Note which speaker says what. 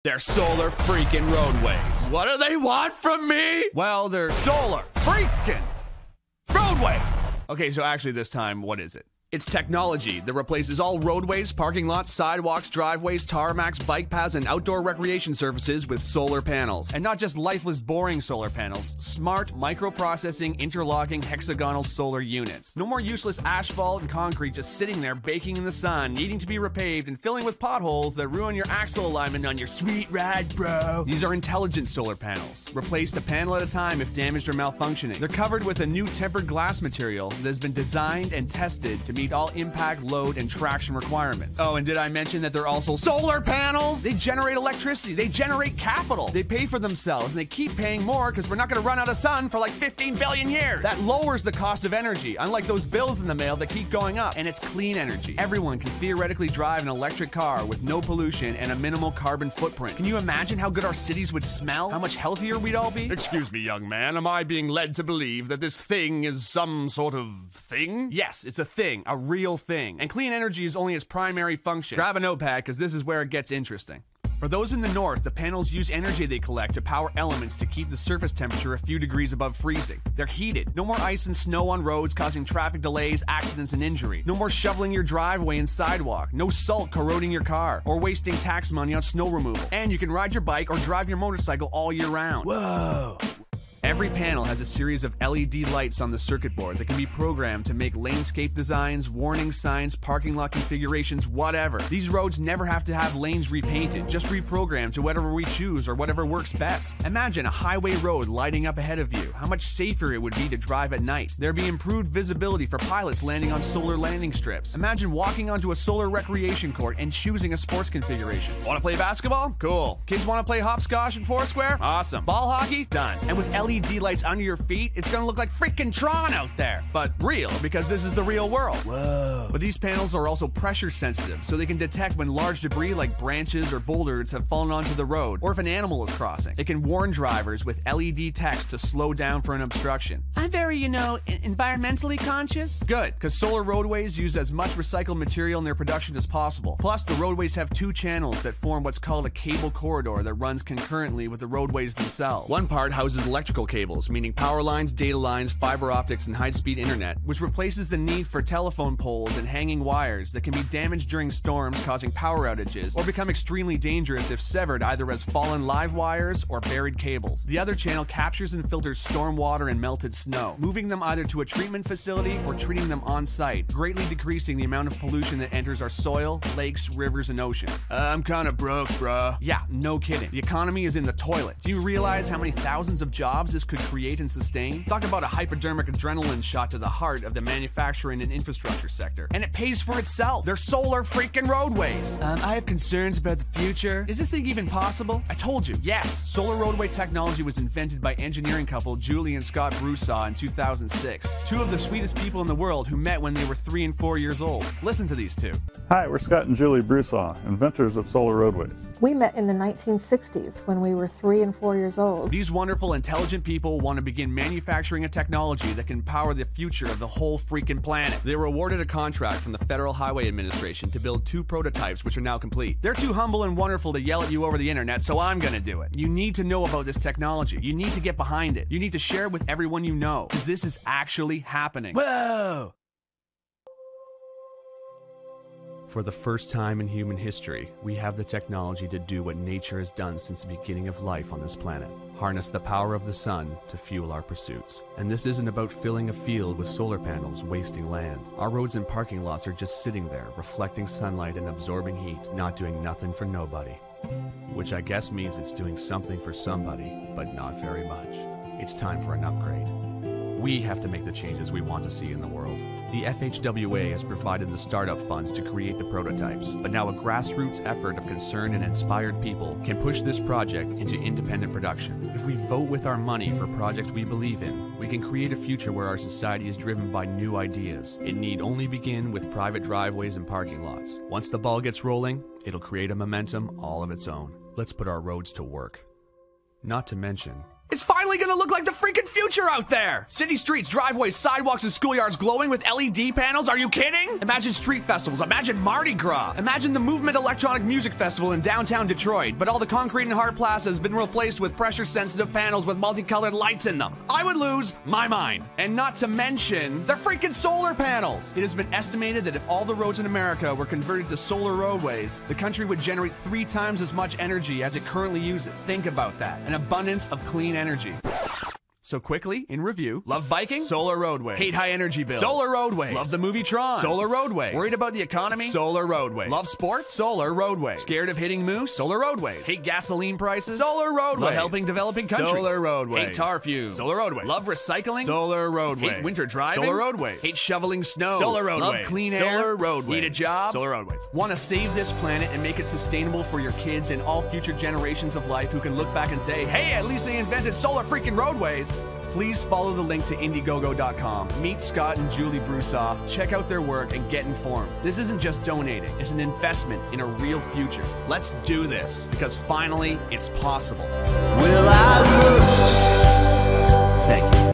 Speaker 1: They're solar freaking roadways. What do they want from me? Well, they're solar freaking roadways. Okay, so actually this time, what is it? It's technology that replaces all roadways, parking lots, sidewalks, driveways, tarmacs, bike paths, and outdoor recreation surfaces with solar panels. And not just lifeless, boring solar panels. Smart, microprocessing, interlocking, hexagonal solar units. No more useless asphalt and concrete just sitting there baking in the sun, needing to be repaved and filling with potholes that ruin your axle alignment on your sweet ride, bro. These are intelligent solar panels. Replaced a panel at a time if damaged or malfunctioning. They're covered with a new tempered glass material that has been designed and tested to meet all impact, load, and traction requirements. Oh, and did I mention that they're also solar panels? They generate electricity, they generate capital, they pay for themselves, and they keep paying more because we're not going to run out of sun for like 15 billion years. That lowers the cost of energy, unlike those bills in the mail that keep going up. And it's clean energy. Everyone can theoretically drive an electric car with no pollution and a minimal carbon footprint. Can you imagine how good our cities would smell? How much healthier we'd all be? Excuse me, young man, am I being led to believe that this thing is some sort of thing? Yes, it's a thing. A real thing. And clean energy is only its primary function. Grab a notepad because this is where it gets interesting. For those in the north, the panels use energy they collect to power elements to keep the surface temperature a few degrees above freezing. They're heated. No more ice and snow on roads causing traffic delays, accidents, and injury. No more shoveling your driveway and sidewalk. No salt corroding your car or wasting tax money on snow removal. And you can ride your bike or drive your motorcycle all year round. Whoa! Every panel has a series of LED lights on the circuit board that can be programmed to make landscape designs, warning signs, parking lot configurations, whatever. These roads never have to have lanes repainted, just reprogrammed to whatever we choose or whatever works best. Imagine a highway road lighting up ahead of you. How much safer it would be to drive at night. There'd be improved visibility for pilots landing on solar landing strips. Imagine walking onto a solar recreation court and choosing a sports configuration. Want to play basketball? Cool. Kids want to play hopscotch and foursquare? Awesome. Ball hockey? Done. And with LED lights under your feet, it's gonna look like freaking Tron out there. But real, because this is the real world. Whoa. But these panels are also pressure sensitive, so they can detect when large debris like branches or boulders have fallen onto the road, or if an animal is crossing. It can warn drivers with LED text to slow down for an obstruction. I'm very, environmentally conscious. Good, because solar roadways use as much recycled material in their production as possible. Plus, the roadways have two channels that form what's called a cable corridor that runs concurrently with the roadways themselves. One part houses electrical cables, meaning power lines, data lines, fiber optics, and high-speed internet, which replaces the need for telephone poles and hanging wires that can be damaged during storms, causing power outages, or become extremely dangerous if severed either as fallen live wires or buried cables. The other channel captures and filters storm water and melted snow, moving them either to a treatment facility or treating them on-site, greatly decreasing the amount of pollution that enters our soil, lakes, rivers, and oceans. I'm kinda broke, bruh. Yeah, no kidding. The economy is in the toilet. Do you realize how many thousands of jobs this could create and sustain? Talk about a hypodermic adrenaline shot to the heart of the manufacturing and infrastructure sector. And it pays for itself. They're solar freaking roadways. I have concerns about the future. Is this thing even possible? I told you, yes. Solar roadway technology was invented by engineering couple Julie and Scott Broussard in 2006. Two of the sweetest people in the world who met when they were 3 and 4 years old. Listen to these two.
Speaker 2: Hi, we're Scott and Julie Broussard, inventors of solar roadways.
Speaker 3: We met in the 1960s when we were 3 and 4 years old.
Speaker 1: These wonderful, intelligent people want to begin manufacturing a technology that can power the future of the whole freaking planet. They were awarded a contract from the Federal Highway Administration to build 2 prototypes, which are now complete. They're too humble and wonderful to yell at you over the internet, so I'm gonna do it. You need to know about this technology. You need to get behind it. You need to share it with everyone you know, because this is actually happening. Whoa! For the first time in human history, we have the technology to do what nature has done since the beginning of life on this planet. Harness the power of the sun to fuel our pursuits. And this isn't about filling a field with solar panels, wasting land. Our roads and parking lots are just sitting there, reflecting sunlight and absorbing heat, not doing nothing for nobody. Which I guess means it's doing something for somebody, but not very much. It's time for an upgrade. We have to make the changes we want to see in the world. The FHWA has provided the startup funds to create the prototypes, but now a grassroots effort of concerned and inspired people can push this project into independent production. If we vote with our money for projects we believe in, we can create a future where our society is driven by new ideas. It need only begin with private driveways and parking lots. Once the ball gets rolling, it'll create a momentum all of its own. Let's put our roads to work. Not to mention, It's finally gonna look like the freaking future out there! City streets, driveways, sidewalks, and schoolyards glowing with LED panels? Are you kidding? Imagine street festivals, imagine Mardi Gras, imagine the Movement Electronic Music Festival in downtown Detroit, but all the concrete in Hart Plaza has been replaced with pressure-sensitive panels with multicolored lights in them. I would lose my mind. And not to mention, they're freaking solar panels! It has been estimated that if all the roads in America were converted to solar roadways, the country would generate 3 times as much energy as it currently uses. Think about that. An abundance of clean energy. So quickly, in review, love biking? Solar roadways. Hate high energy bills? Solar roadways. Love the movie Tron? Solar roadways. Worried about the economy? Solar roadways. Love sports? Solar roadways. Scared of hitting moose? Solar roadways. Hate gasoline prices? Solar roadways. Love helping developing countries? Solar roadways. Hate tar fumes? Solar roadways. Love recycling? Solar roadways. Hate winter driving? Solar roadways. Hate shoveling snow? Solar roadways. Love clean air? Solar roadways. Need a job? Solar roadways. Want to save this planet and make it sustainable for your kids and all future generations of life who can look back and say, hey, at least they invented solar freaking roadways? Please follow the link to Indiegogo.com. Meet Scott and Julie Broussard, check out their work, and get informed. This isn't just donating, it's an investment in a real future. Let's do this, because finally, it's possible. Will I